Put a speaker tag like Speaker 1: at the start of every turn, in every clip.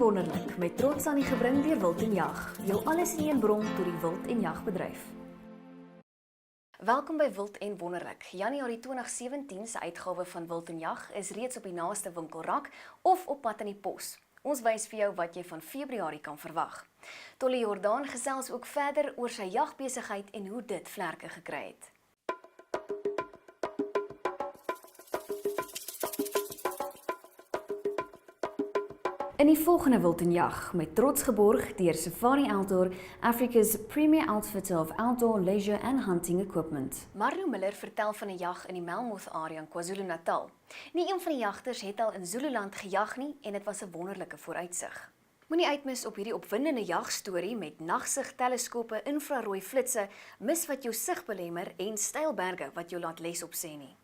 Speaker 1: Wonderlik met trots aan die gebring deur Wild en Jag, jou alles in een bron tot die wild en jagbedryf. Welkom by Wild en Wonderlik. Januarie 2017 se uitgawe van Wild en Jag is reeds op die naaste winkelrak of op pad in die pos. Ons wys vir jou wat jy van Februarie kan verwag. Tolly Jordaan gesels ook verder oor sy jagbesigheid en hoe dit vlerke gekry het. In die volgende Wild en Jag, met trots geborg deur Safari Outdoor, Africa's premier outfitter of outdoor leisure and hunting equipment. Marlo Miller vertel van 'n jag in die Melmoth area in KwaZulu-Natal. Nie een van die jagters het al in Zululand gejag nie en dit was 'n wonderlike vooruitsig. Moenie uitmis op hierdie opwindende jagstorie met nagsig teleskope, infrarooi flitsse, mis wat jou sig belemmer en steilberge wat jou laat les op sê nie.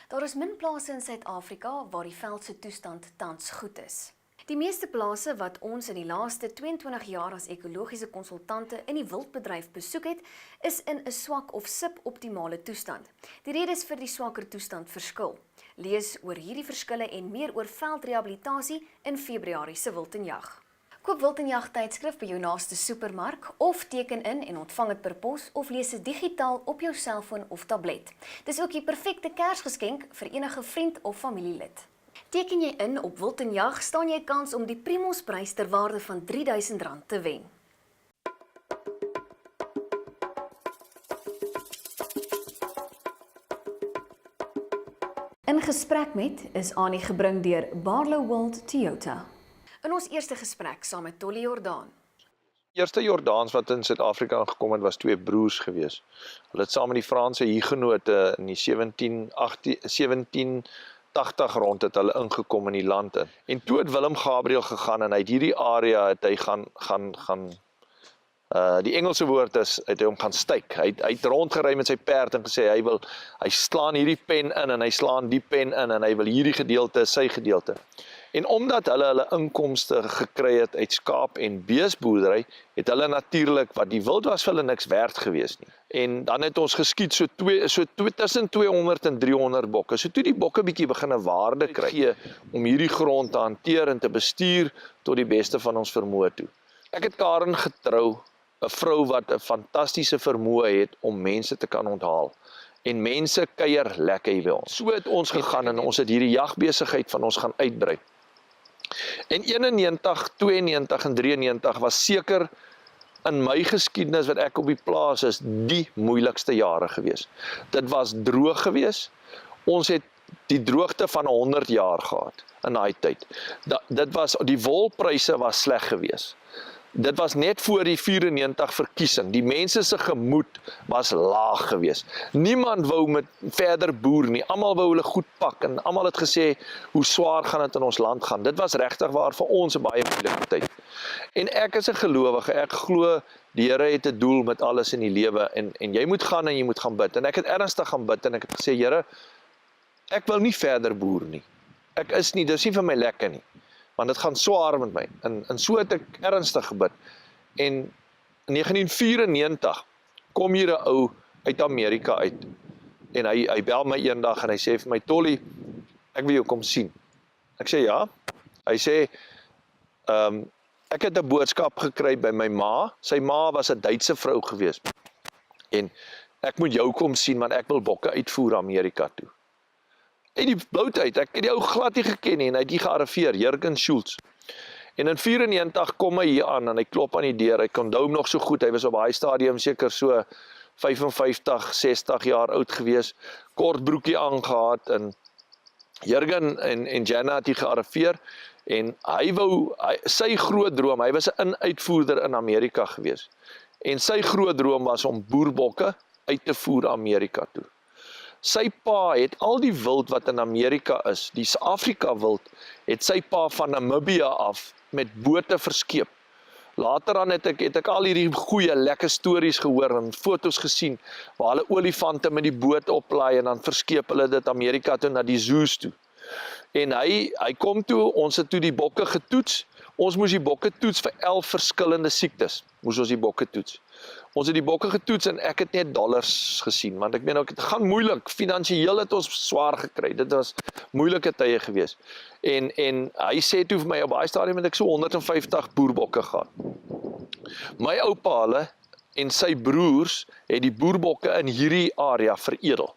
Speaker 1: Daar is min plase in Suid-Afrika waar die veld se toestand tans goed is. Die meeste plase wat ons in die laaste 22 jaar as ekologiese konsultante in die wildbedryf besoek het, is in 'n swak of suboptimale toestand. Die redes vir die swakker toestand verskil. Lees oor hierdie verskille en meer oor veldrehabilitasie in Februarie se Wild en Jag. Koop Wild en Jag tydskrif by jou naaste supermark of teken in en ontvang dit per pos of lees dit digitaal op jou selfoon of tablet. Dis ook die perfekte Kersgeskenk vir enige vriend of familielid. Teken jy in op Wild en Jag, staan jy kans om die Primosprys ter waarde van R3000 te wen. In gesprek met is Annie gebring deur Barlow World Toyota. In ons eerste gesprek saam met Tolly Jordaan.
Speaker 2: Eerste Jordaans wat in Suid-Afrika aangekom het, was twee broers gewees. Hulle het saam met die Franse hugenote in die 1780 rond het hulle ingekom in die land in. En toe het Willem Gabriel gegaan en uit hierdie area het hy die Engelse woord is, het hy hom gaan styk. Hy het rondgery met sy perd en gesê hy slaan hierdie pen in en hy slaan die pen in en hy wil hierdie gedeelte, sy gedeelte. En omdat hulle inkomste gekry het uit skaap en beesboerdery, het hulle natuurlik, wat die wild was vir hulle niks werd gewees nie. En dan het ons geskiet so tussen 200 en 300 bokke. So toe die bokke bietjie begin 'n waarde kry om hierdie grond te hanteer en te bestuur tot die beste van ons vermoë toe. Ek het Karen getrou, 'n vrou wat 'n fantastiese vermoë het om mense te kan onthaal. En mense kuier lekker hier by ons. So het ons gegaan en ons het hierdie jagbesigheid van ons gaan uitbrei. En 91, 92 en 93 was seker in my geskiedenis wat ek op die plaas is, die moeilikste jare gewees. Dit was droog gewees. Ons het die droogte van 100 jaar gehad in daai tyd. Die wolpryse was sleg gewees. Dit was net voor die 94 verkiesing. Die mense se gemoed was laag gewees. Niemand wou met verder boer nie. Almal wou hulle goed pak en almal het gesê hoe swaar gaan dit in ons land gaan. Dit was regtig waar vir ons 'n baie moeilike tyd. En ek is 'n gelowige. Ek glo die Here het 'n doel met alles in die lewe en jy moet gaan en jy moet gaan bid. En ek het ernstig gaan bid en ek het gesê, Here, ek wil nie verder boer nie. Dis nie vir my lekker nie. Want dit gaan swaar met my. En so het ek ernstig gebid. En in 1994 kom hier 'n ou uit Amerika uit. En hy bel my eendag en hy sê vir my, Tolly, ek wil jou kom sien. Ek sê ja. Hy sê, ek het 'n boodskap gekry by my ma. Sy ma was 'n Duitse vrou gewees. En ek moet jou kom sien want ek wil bokke uitvoer Amerika toe. En die bloutheid, ek het die ou glad nie geken nie, en hy het die gearriveer, Jürgen Schultz. En in 94 kom hy hier aan, en hy klop aan die deur, ek onthou hom nog so goed, hy was op daai stadium seker so 55, 60 jaar oud gewees, kort broekie aangehad, en Jürgen en Jenna het hier gearriveer, en sy groot droom, hy was 'n uitvoerder in Amerika gewees, en sy groot droom was om boerbokke uit te voer Amerika toe. Sy pa het al die wild wat in Amerika is, die Afrika wild, het sy pa van Namibia af met bote verskeep. Later aan het ek al hierdie goeie, lekker stories gehoor en foto's gesien, waar hulle olifante met die boot oplaai en dan verskeep hulle dit Amerika toe na die zoos toe. En hy kom toe, ons het toe die bokke getoets, ons moes die bokke toets vir 11 verskillende siektes, moes ons die bokke toets. Ons het die bokke getoets en ek het net dollars gesien, want ek meen ook, het gaan moeilik, finansiëel het ons swaar gekry, dit was moeilike tye gewees. En hy sê toe vir my, op baie stadium het ek so 150 boerbokke gehad. My oupa hulle en sy broers het die boerbokke in hierdie area veredel.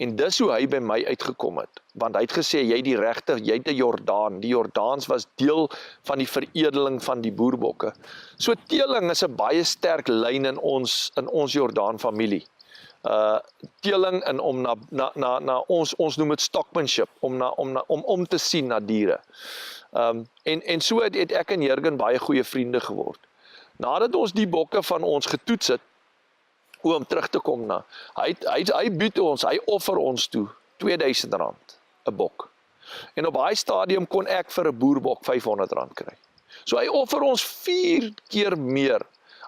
Speaker 2: En dis hoe hy by my uitgekom het, want hy het gesê, jy het die Jordaan, die Jordaans was deel van die veredeling van die boerbokke. So teeling is 'n baie sterk lyn in ons Jordaan familie. Teeling en om na ons noem dit stockmanship, om te sien na diere. En so het ek en Jurgen baie goeie vriende geword. Nadat ons die bokke van ons getoets het, om terug te kom na, hy bied ons, hy offer ons toe, R2000, 'n bok. En op daai stadium kon ek vir 'n boerbok R500 kry. So hy offer ons 4 keer meer,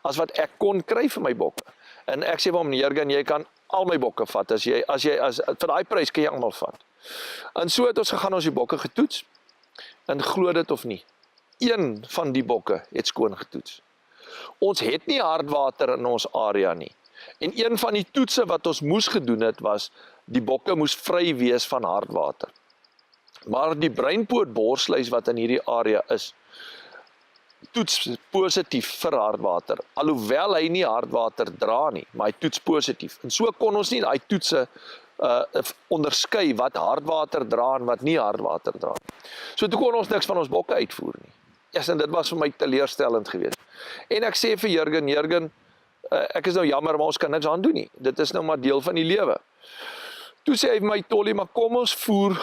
Speaker 2: as wat ek kon kry vir my bokke. En ek sê vir hom, Jurgen, jy kan al my bokke vat, vir daai prys kan jy almal vat. En so het ons gegaan, ons die bokke getoets, en glo dit of nie, een van die bokke het skoon getoets. Ons het nie hardwater in ons area nie. En een van die toetse wat ons moes gedoen het was, die bokke moes vry wees van hardwater. Maar die breinpoot borsluis wat in hierdie area is, toets positief vir hardwater. Alhoewel hy nie hardwater dra nie, maar hy toets positief. En so kon ons nie daai toetse onderskei wat hardwater dra en wat nie hardwater dra. So toe kon ons niks van ons bokke uitvoer nie. Yes, en dit was vir my teleurstellend geweest. En ek sê vir Jurgen, ek is nou jammer, maar ons kan niks aan doen nie. Dit is nou maar deel van die lewe. Toe sê hy vir my, Tolly, maar kom ons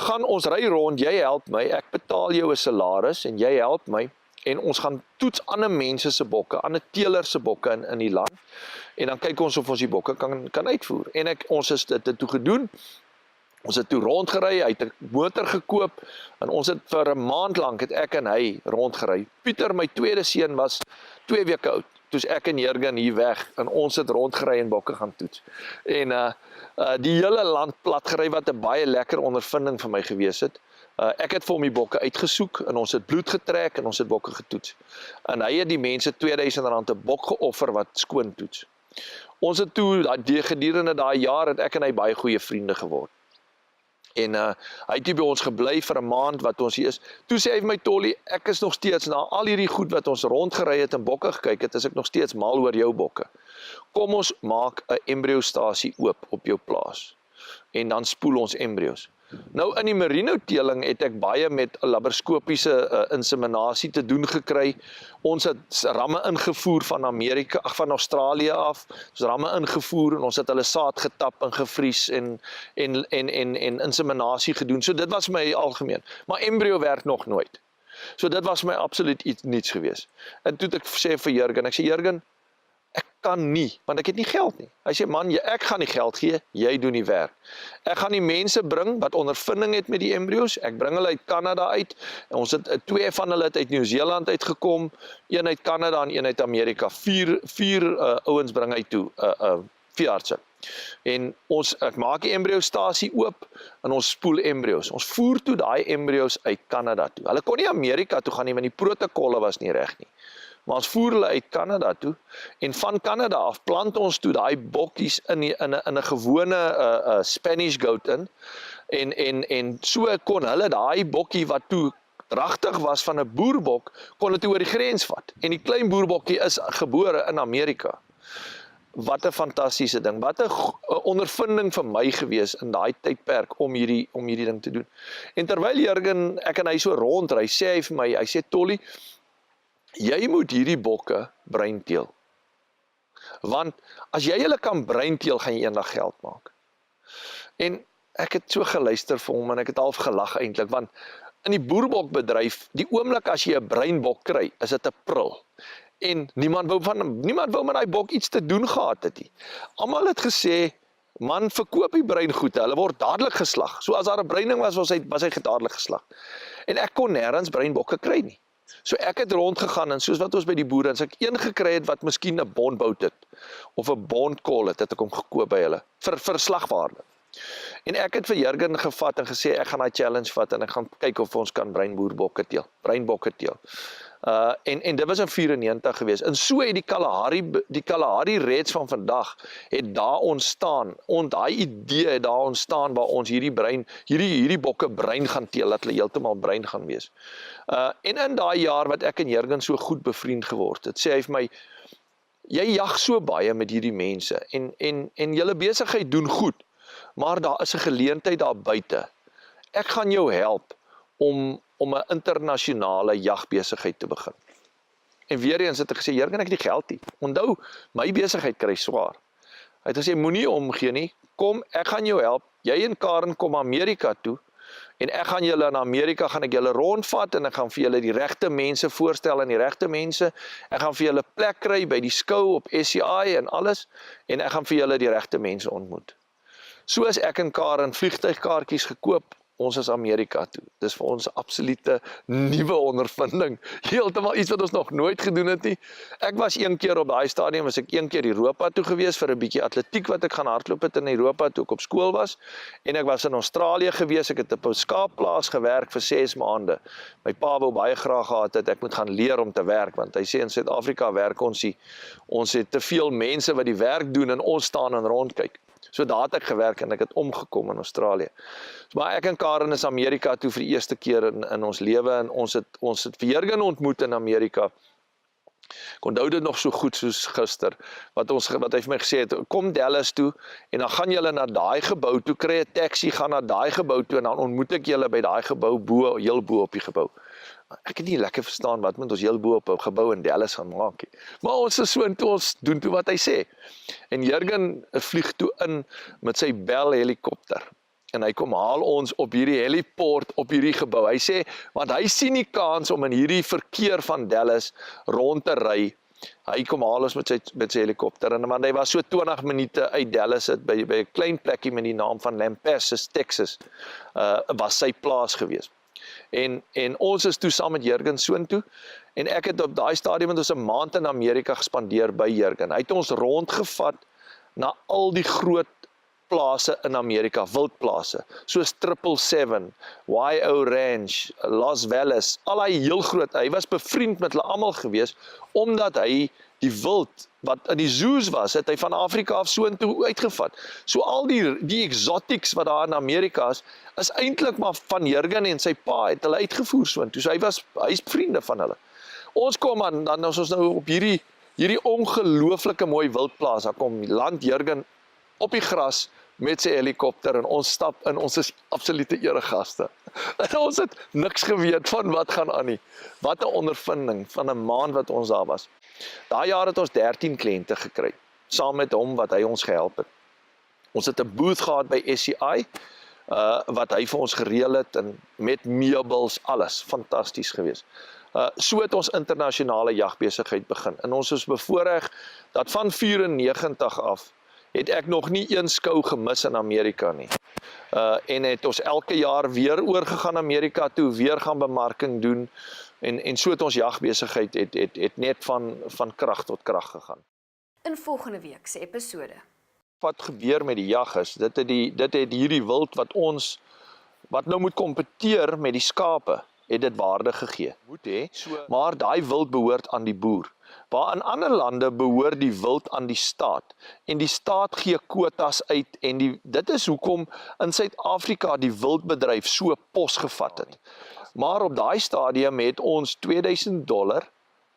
Speaker 2: gaan ons ry rond, jy help my, ek betaal jou 'n salaris en jy help my, en ons gaan toets ander mense se bokke, ander teelers se bokke in die land, en dan kyk ons of ons die bokke kan uitvoer. En ons het dit toe gedoen. Ons het toe rondgery, hy het 'n motor gekoop, en ons het vir 'n maand lank het ek en hy rondgery. Pieter, my tweede seun, was 2 weke oud. Toe's ek en Jurgen hier weg, en ons het rondgery en bokke gaan toets. En die hele land plat gery, wat 'n baie lekker ondervinding vir my gewees het. Ek het vir hom die bokke uitgesoek, en ons het bloed getrek, en ons het bokke getoets. En hy het die mense R2000 'n bok geoffer wat skoon toets. Ons het toe, gedurende daai jaar, het ek en hy baie goeie vriende geword. En hy het hier by ons gebly vir 'n maand wat ons hier is. Toe sê hy vir my, Tolly, ek is nog steeds, na al hierdie goed wat ons rondgery het en bokke gekyk het, is ek nog steeds mal oor jou bokke. Kom ons maak 'n embryo-stasie oop op jou plaas. En dan spoel ons embryos. Nou in die merino teeling het ek baie met laparoskopiese inseminasie te doen gekry. Ons het ramme ingevoer van van Australië af. Ons ramme ingevoer en ons het hulle saad getap en gevries en inseminasie gedoen. So dit was my algemeen. Maar embryo werk nog nooit. So dit was my absoluut iets niets gewees. En toe ek sê vir Jurgen, ek sê Jurgen, ek kan nie, want ek het nie geld nie. Hy sê, man, ek gaan nie geld gee, jy doen die werk. Ek gaan die mense bring wat ondervinding het met die embryos, ek bring hulle uit Kanada uit, en ons het 2 van hulle uit Nieu-Seeland uitgekom, 1 uit Kanada en 1 uit Amerika, 4 ouens bring hy toe, veeartse. En ek maak die embryo-stasie oop, en ons spoel embryos. Ons voer toe daai embryos uit Kanada toe. Hulle kon nie Amerika toe gaan nie, want die protokolle was nie reg nie. Maar ons voer hulle uit Kanada toe, en van Kanada af plant ons toe daai bokkies in 'n gewone Spanish goat in, en so kon hulle daai bokkie wat toe dragtig was van 'n boerbok, kon dit oor die grens vat. En die klein boerbokkie is gebore in Amerika. Wat 'n fantastiese ding, wat 'n ondervinding vir my gewees in daai tydperk om hierdie ding te doen. En terwyl Jurgen, ek en hy so rondry, sê hy vir my, hy sê, Tolly, jy moet hierdie bokke breinteel. Want as jy hulle kan breinteel, gaan jy eendag geld maak. En ek het so geluister vir hom, en ek het half gelag eintlik, want in die boerbokbedryf, die oomblik as jy 'n breinbok kry, is dit 'n prul. En niemand wou met daai bok iets te doen gehad het nie. Almal het gesê, man, verkoop die breingoed, hulle word dadelik geslag. So as daar 'n breining was hy dadelik geslag. En ek kon nêrens breinbokke kry nie. So ek het rondgegaan, en soos wat ons by die boere, as ek een gekry het wat miskien 'n bondbout het, of 'n bondkol het ek hom gekoop by hulle, vir slagwaarde. En ek het vir Jurgen gevat en gesê, ek gaan daai challenge vat, en ek gaan kyk of ons kan breinbokke teel. En dit was in 94 gewees. En so het die Kalahari Reds van vandag het daar ontstaan. Daai idee het daar ontstaan waar ons hierdie bokke brein gaan teel, dat hulle heeltemal brein gaan wees. En in daai jaar wat ek en Jurgen so goed bevriend geword het, sê hy vir my, jy jag so baie met hierdie mense en julle besigheid doen goed, maar daar is 'n geleentheid daar buite. Ek gaan jou help om 'n internasionale jagbesigheid te begin. En weer eens het ek gesê, Jurgen, ek het nie geld nie. Onthou, my besigheid kry swaar. Hy het gesê, moenie omgee nie, kom, ek gaan jou help, jy en Karen kom Amerika toe, en ek gaan julle in Amerika, gaan ek julle rondvat, en ek gaan vir julle die regte mense voorstel, en die regte mense, ek gaan vir julle plek kry by die skou op SCI en alles, en ek gaan vir julle die regte mense ontmoet. So is ek en Karen vliegtuigkaartjies gekoop, ons is Amerika toe. Dis vir ons absolute nuwe ondervinding. Heeltemal iets wat ons nog nooit gedoen het nie. Ek was een keer op daai stadium, was ek een keer Europa toe gewees vir 'n bietjie atletiek wat ek gaan hardloop het in Europa toe ek op skool was. En ek was in Australië gewees, ek het op 'n skaapplaas gewerk vir 6 maande. My pa wou baie graag gehad het ek moet gaan leer om te werk, want hy sê in Suid-Afrika werk ons het te veel mense wat die werk doen en ons staan en rondkyk. So daar het ek gewerk en ek het omgekom in Australië. Maar ek en Karen is Amerika toe vir die eerste keer in ons lewe en ons het vir Jurgen ontmoet in Amerika. Ek onthou dit nog so goed soos gister, wat hy vir my gesê het, kom Dallas toe en dan gaan julle na daai gebou toe, kry 'n taxi, gaan na daai gebou toe en dan ontmoet ek julle by daai gebou heel bo op die gebou. Ek het nie lekker verstaan wat moet ons heel bo op 'n gebou in Dallas gaan maak nie. Maar ons is so intoe, ons doen toe wat hy sê. En Jurgen vlieg toe in met sy Bell helikopter. En hy kom haal ons op hierdie heliport op hierdie gebou. Hy sê, want hy sien nie kans om in hierdie verkeer van Dallas rond te ry. Hy kom haal ons met sy helikopter. En want hy was so 20 minute uit Dallas by 'n klein plekkie met die naam van Lampasas, Texas, was sy plaas gewees. En ons is toe saam met Jurgen soontoe en ek het op daai stadium met ons 'n maand in Amerika gespandeer by Jurgen. Hy het ons rondgevat na al die groot plase in Amerika, wildplase, soos 777, YO Ranch, Las Vegas, al hy heel groot, hy was bevriend met hulle almal gewees, omdat hy die wild wat in die zoos was, het hy van Afrika af soontoe uitgevat. So al die exotics wat daar in Amerika is eintlik maar van Jurgen en sy pa het hulle uitgevoer soontoe. So hy is vriende van hulle. Ons kom aan, dan is ons nou op hierdie ongelooflike mooi wildplaas, daar kom land Jurgen op die gras met sy helikopter en ons stap in, ons is absolute eregaste. En ons het niks geweet van wat gaan aan nie. Wat 'n ondervinding van 'n maand wat ons daar was. Daai jaar het ons 13 kliënte gekry, saam met hom wat hy ons gehelp het. Ons het 'n booth gehad by SCI, wat hy vir ons gereël het, en met meubels, alles, fantasties geweest. So het ons internasionale jagbesigheid begin. En ons is bevoorreg dat van 94 af, het ek nog nie een skou gemis in Amerika nie. En het ons elke jaar weer oorgegaan Amerika toe, weer gaan bemarking doen, en so het ons jagbesigheid het net van krag tot krag gegaan.
Speaker 1: In volgende week se episode.
Speaker 2: Wat gebeur met die jag is, dit het hierdie wild wat nou moet kompeteer met die skape, het dit waarde gegee. Moet hê, maar daai wild behoort aan die boer. Waar in ander lande behoort die wild aan die staat. En die staat gee kwotas uit en dit is hoekom in Suid-Afrika die wildbedryf so pos gevat het. Maar op daai stadium het ons $2000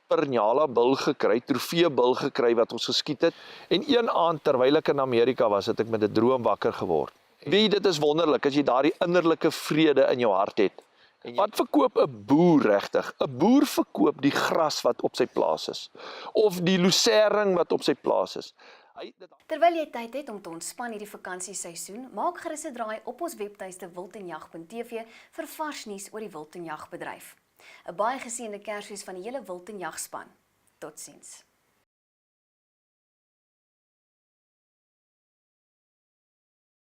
Speaker 2: per Nyala bil gekry, trofeebil gekry wat ons geskiet het. En een aand terwyl ek in Amerika was, het ek met 'n droom wakker geword. Wie, dit is wonderlik as jy daardie innerlike vrede in jou hart het. Wat verkoop 'n boer regtig? 'n Boer verkoop die gras wat op sy plaas is, of die lucering wat op sy plaas is.
Speaker 1: Terwyl jy tyd het om te ontspan hierdie vakansieseisoen, maak gerus 'n draai op ons webtuiste wildenjag.tv vir vars nuus oor die wild en jagbedryf. 'n Baie geseënde Kersfees van die hele wild en jagspan. Totsiens.